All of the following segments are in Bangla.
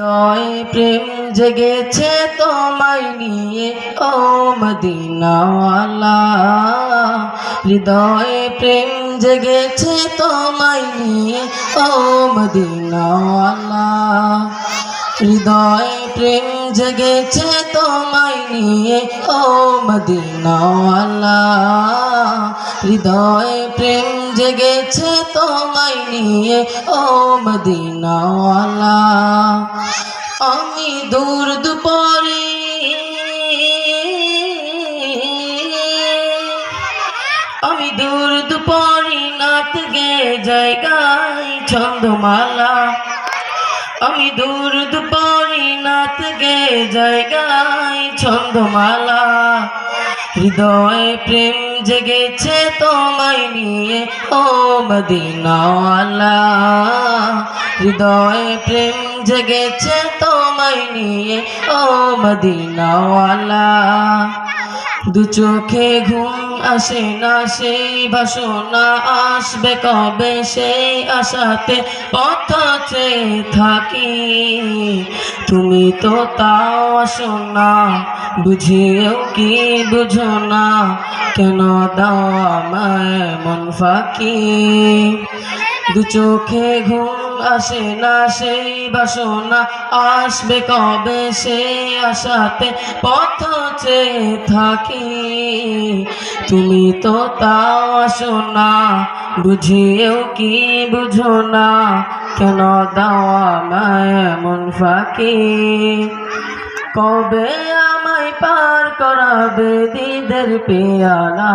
হৃদয়ে প্রেম জেগেছে তোমায় নিয়ে ও মদিনাওয়ালা। হৃদয়ে প্রেম জেগেছে তোমায় নিয়ে ও মদিনাওয়ালা। হৃদয়ে প্রেম জেগেছে তোমায় নিয়ে ও মদিনাওয়ালা। হৃদয়ে প্রেম জেগেছে তোমায় নিয়ে ও মদিনাওয়ালা। আমি দূর দুপুরে নাত গে জায়গায় ছন্দমালা। আমি দূর দুপুরে নাত গে জায়গায় ছন্দমালা। হৃদয়ে প্রেম জেগেছে তোমায় নিয়ে ও মদিনাওয়ালা। হৃদয়ে প্রেম জেগেছে তোমায় নিয়ে ও মদিনাওয়ালা। দু চোখে ঘুম আসে না সেই বাসনা আসবে কবে সেই আশাতে পথ চেয়ে থাকি। তুমি তো তাও আসো না বুঝিয়েও কি বুঝো না কেন দাও আমায় মন ফাঁকি। দু চোখে ঘুম আসে না সেই বাসনা আসবে কবে সেই আশাতে পথ চেয়ে থাকি। তুমি তো তাও আসো না বুঝিয়েও কি বুঝো না কেন দাও আমায় মন ফাঁকি। কবে আমায় পার করাবে দিদের পেয়ালা।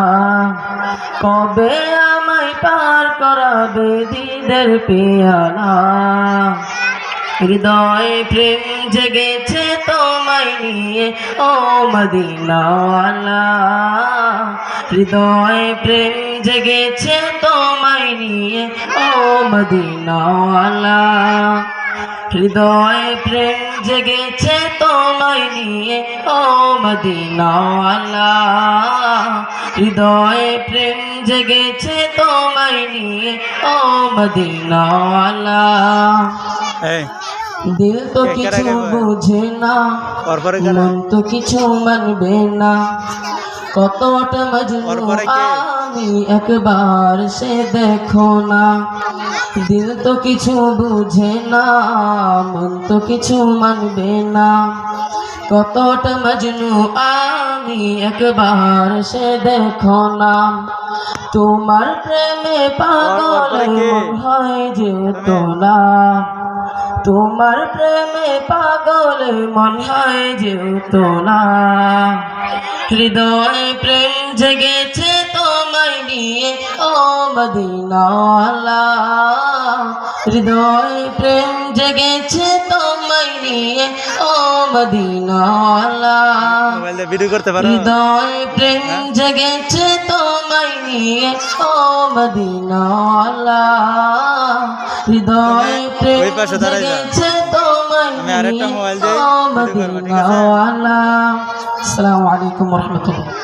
কবে আমায় পার করাবে দিদের পেয়ালা। হৃদয়ে প্রেম জেগেছে তোমায় নিয়ে ও মদিনাওয়ালা। হৃদয়ে প্রেম জেগেছে তোমায় নিয়ে ও মদিনাওয়ালা। হৃদয়ে প্রেম জেগেছে তোমায় নিয়ে ও মদিনাওয়ালা। হৃদয়ে প্রেম জেগেছে তোমায় নিয়ে ও মদিনাওয়ালা। দিল তো কিছু বুঝে না মন তো কিছু মানবে না কতটা মজনু আমি একবার সে দেখো না। দিল তো কিছু বুঝে না মন তো কিছু মানবে না কতটা মজনু আমি একবার সে দেখো না। তোমার প্রেমে পাগল মন হয় যেতো না। তোমার প্রেমে পাগল মন হয় যেতো না। হৃদয়ে প্রেম জেগেছে তোমায় নিয়ে ও মদিনাওয়ালা। হৃদয়ে প্রেম জেগেছে তোমায় নিয়ে ও মদিনাওয়ালা। হৃদয়ে প্রেম জেগেছে তোমায় নিয়ে ও মদিনাওয়ালা। হৃদয়ে প্রেম জেগেছে তোমায় নিয়ে ও মদিনাওয়ালা। আসসালামু আলাইকুম ওয়া রাহমাতুল্লাহ।